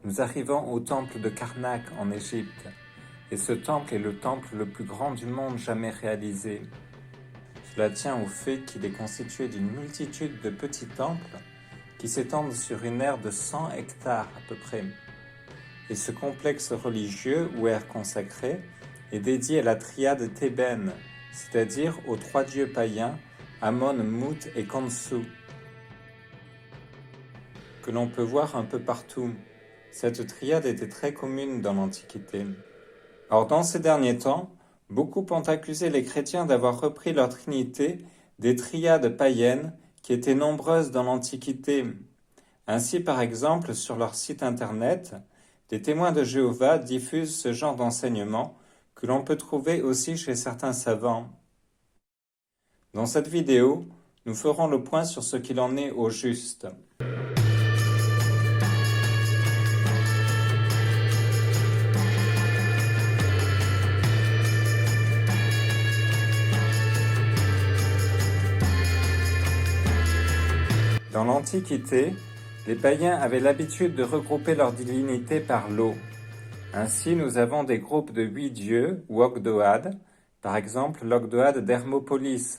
Nous arrivons au temple de Karnak en Égypte, et ce temple est le temple le plus grand du monde jamais réalisé. Cela tient au fait qu'il est constitué d'une multitude de petits temples qui s'étendent sur une aire de 100 hectares à peu près. Et ce complexe religieux ou aire consacrée est dédié à la triade thébaine, c'est-à-dire aux trois dieux païens Amon, Mout et Khonsu, que l'on peut voir un peu partout. Cette triade était très commune dans l'Antiquité. Or, dans ces derniers temps, beaucoup ont accusé les chrétiens d'avoir repris leur trinité des triades païennes qui étaient nombreuses dans l'Antiquité. Ainsi, par exemple, sur leur site internet, des témoins de Jéhovah diffusent ce genre d'enseignement que l'on peut trouver aussi chez certains savants. Dans cette vidéo, nous ferons le point sur ce qu'il en est au juste. Dans l'Antiquité, les païens avaient l'habitude de regrouper leurs divinités par lot. Ainsi, nous avons des groupes de 8 dieux ou ogdoades, par exemple l'ogdoade d'Hermopolis.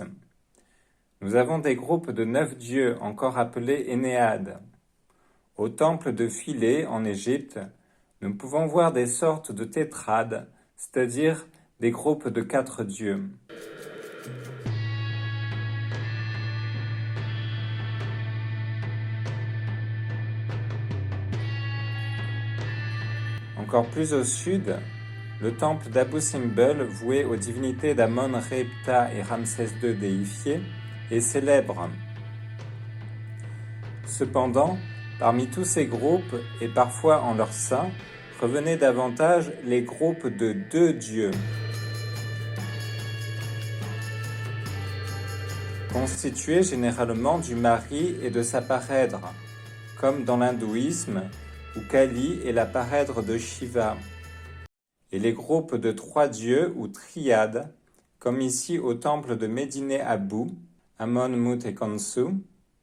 Nous avons des groupes de 9 dieux, encore appelés Énéades. Au temple de Philae, en Égypte, nous pouvons voir des sortes de tétrades, c'est-à-dire des groupes de 4 dieux. Encore plus au sud, le temple d'Abou Simbel, voué aux divinités d'Amon, Ré, Ptah et Ramsès II déifiés, est célèbre. Cependant, parmi tous ces groupes, et parfois en leur sein, revenaient davantage les groupes de 2 dieux, constitués généralement du mari et de sa parèdre, comme dans l'hindouisme, où Kali est la parèdre de Shiva, et les groupes de 3 dieux ou triades, comme ici au temple de Médiné Abou, Amon, Mout et Khonsu,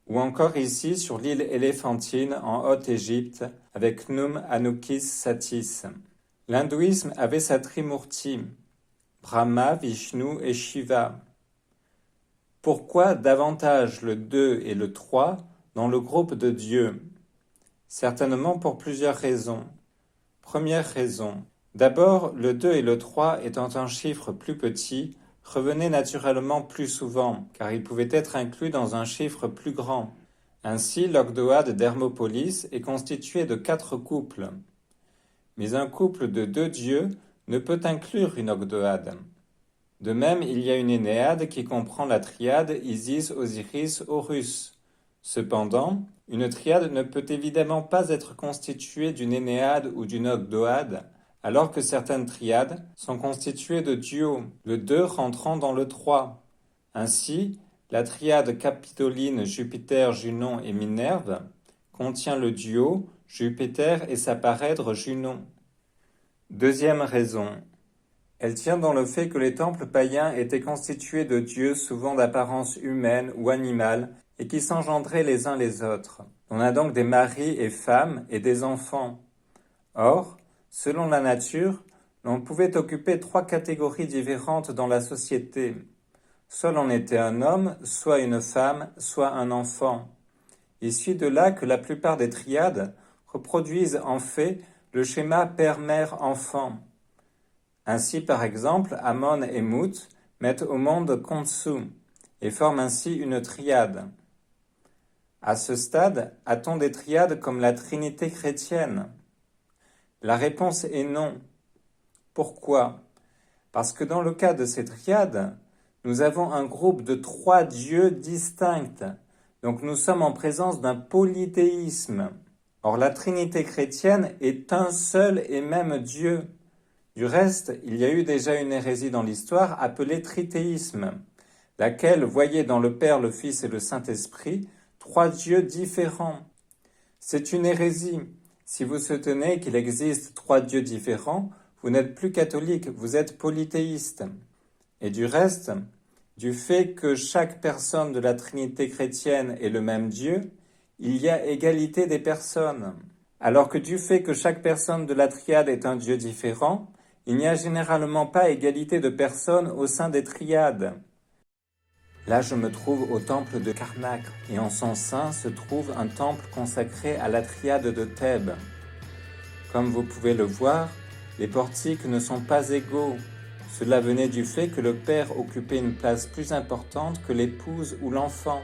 ou encore ici sur l'île éléphantine en Haute-Égypte avec Khnum, Anubis, Satis. L'hindouisme avait sa trimurti, Brahma, Vishnu et Shiva. Pourquoi davantage le 2 et le 3 dans le groupe de dieux? Certainement pour plusieurs raisons. Première raison. D'abord, le 2 et le 3 étant un chiffre plus petit, revenaient naturellement plus souvent, car ils pouvaient être inclus dans un chiffre plus grand. Ainsi, l'ogdoade d'Hermopolis est constitué de 4 couples. Mais un couple de 2 dieux ne peut inclure une ogdoade. De même, il y a une Énéade qui comprend la triade Isis, Osiris, Horus. Cependant, une triade ne peut évidemment pas être constituée d'une Énéade ou d'une ogdoade, alors que certaines triades sont constituées de duos, le 2 rentrant dans le 3. Ainsi, la triade capitoline Jupiter, Junon et Minerve contient le duo Jupiter et sa parèdre Junon. Deuxième raison. Elle tient dans le fait que les temples païens étaient constitués de dieux souvent d'apparence humaine ou animale et qui s'engendraient les uns les autres. On a donc des maris et femmes et des enfants. Or, selon la nature, l'on pouvait occuper 3 catégories différentes dans la société. Soit l'on était un homme, soit une femme, soit un enfant. Il suit de là que la plupart des triades reproduisent en fait le schéma père-mère-enfant. Ainsi, par exemple, Amon et Mout mettent au monde Khonsu et forment ainsi une triade. À ce stade, a-t-on des triades comme la Trinité chrétienne? La réponse est non. Pourquoi? Parce que dans le cas de ces triades, nous avons un groupe de 3 dieux distincts. Donc nous sommes en présence d'un polythéisme. Or la Trinité chrétienne est un seul et même Dieu. Du reste, il y a eu déjà une hérésie dans l'histoire appelée trithéisme, laquelle voyait dans le Père, le Fils et le Saint-Esprit 3 dieux différents. C'est une hérésie. Si vous soutenez qu'il existe 3 dieux différents, vous n'êtes plus catholique, vous êtes polythéiste. Et du reste, du fait que chaque personne de la Trinité chrétienne est le même Dieu, il y a égalité des personnes. alors que du fait que chaque personne de la triade est un dieu différent, il n'y a généralement pas égalité de personnes au sein des triades. Là, je me trouve au temple de Karnak, et en son sein se trouve un temple consacré à la triade de Thèbes. Comme vous pouvez le voir, les portiques ne sont pas égaux. Cela venait du fait que le père occupait une place plus importante que l'épouse ou l'enfant.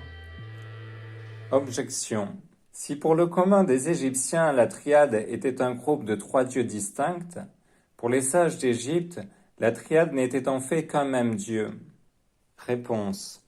Objection. Si pour le commun des Égyptiens la triade était un groupe de 3 dieux distincts, pour les sages d'Égypte, la triade n'était en fait qu'un même dieu. Réponse.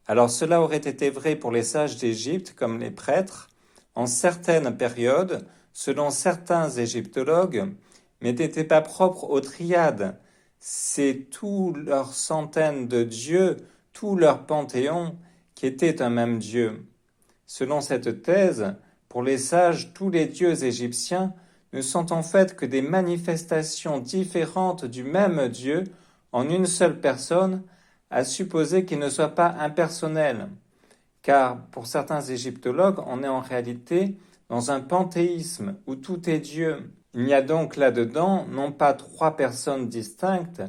Alors cela aurait été vrai pour les sages d'Égypte comme les prêtres, en certaines périodes, selon certains égyptologues, mais n'était pas propre aux triades. C'est tous leurs centaines de dieux, tout leur panthéon, qui était un même dieu. Selon cette thèse, pour les sages, tous les dieux égyptiens ne sont en fait que des manifestations différentes du même Dieu en une seule personne, à supposer qu'il ne soit pas impersonnel. Car pour certains égyptologues, on est en réalité dans un panthéisme où tout est Dieu. Il n'y a donc là-dedans non pas 3 personnes distinctes,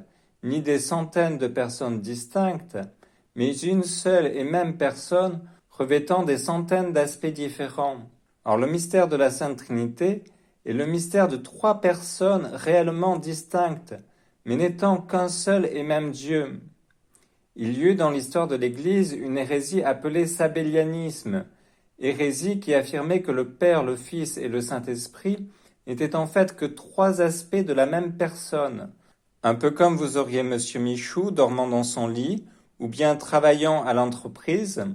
ni des centaines de personnes distinctes, mais une seule et même personne revêtant des centaines d'aspects différents. Or, le mystère de la Sainte Trinité est le mystère de 3 personnes réellement distinctes, mais n'étant qu'un seul et même Dieu. Il y eut dans l'histoire de l'Église une hérésie appelée sabellianisme, hérésie qui affirmait que le Père, le Fils et le Saint-Esprit n'étaient en fait que 3 aspects de la même personne. Un peu comme vous auriez Monsieur Michou dormant dans son lit, ou bien travaillant à l'entreprise,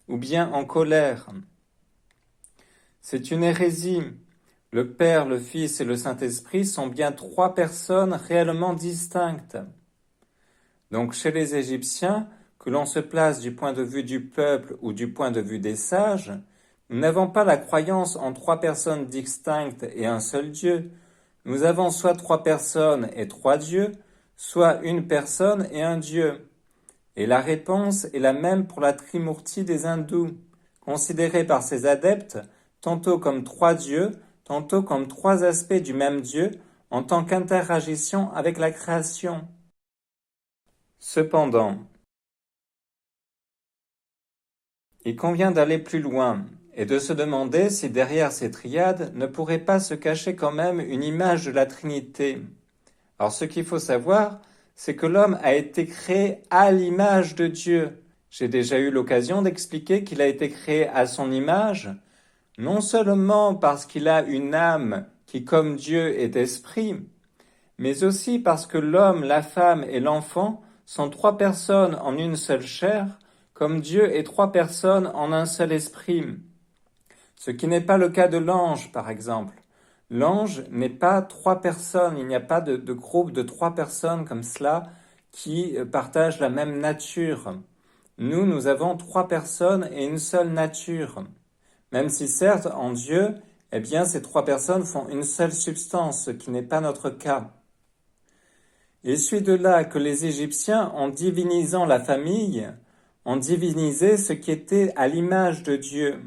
ou bien en colère. C'est une hérésie. Le Père, le Fils et le Saint-Esprit sont bien 3 personnes réellement distinctes. Donc chez les Égyptiens, que l'on se place du point de vue du peuple ou du point de vue des sages, nous n'avons pas la croyance en 3 personnes distinctes et un seul Dieu. Nous avons soit 3 personnes et 3 dieux, soit une personne et un Dieu. Et la réponse est la même pour la Trimurti des hindous, considérée par ces adeptes tantôt comme 3 dieux, tantôt comme 3 aspects du même Dieu en tant qu'interagition avec la création. Cependant, il convient d'aller plus loin et de se demander si derrière ces triades ne pourrait pas se cacher quand même une image de la Trinité. Alors ce qu'il faut savoir, c'est que l'homme a été créé à l'image de Dieu. J'ai déjà eu l'occasion d'expliquer qu'il a été créé à son image, non seulement parce qu'il a une âme qui, comme Dieu, est esprit, mais aussi parce que l'homme, la femme et l'enfant sont 3 personnes en une seule chair, comme Dieu est 3 personnes en un seul esprit. Ce qui n'est pas le cas de l'ange, par exemple. L'ange n'est pas 3 personnes, il n'y a pas de groupe de 3 personnes comme cela qui partagent la même nature. Nous avons 3 personnes et une seule nature. Même si certes, en Dieu, eh bien, ces 3 personnes font une seule substance, ce qui n'est pas notre cas. Il suit de là que les Égyptiens, en divinisant la famille, ont divinisé ce qui était à l'image de Dieu.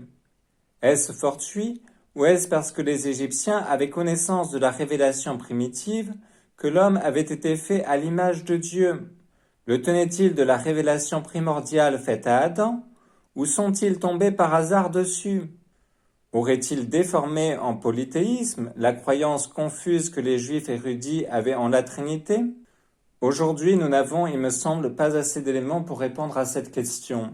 Est-ce fortuit ou est-ce parce que les Égyptiens avaient connaissance de la révélation primitive que l'homme avait été fait à l'image de Dieu? Le tenait-il de la révélation primordiale faite à Adam ou sont-ils tombés par hasard dessus? Aurait-il déformé en polythéisme la croyance confuse que les Juifs érudits avaient en la Trinité? Aujourd'hui, nous n'avons, il me semble, pas assez d'éléments pour répondre à cette question.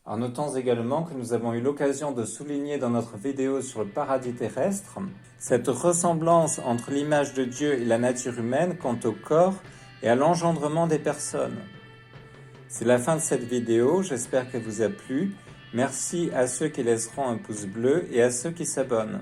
Alors, notons également que nous avons eu l'occasion de souligner dans notre vidéo sur le paradis terrestre cette ressemblance entre l'image de Dieu et la nature humaine quant au corps et à l'engendrement des personnes. C'est la fin de cette vidéo, j'espère qu'elle vous a plu. Merci à ceux qui laisseront un pouce bleu et à ceux qui s'abonnent.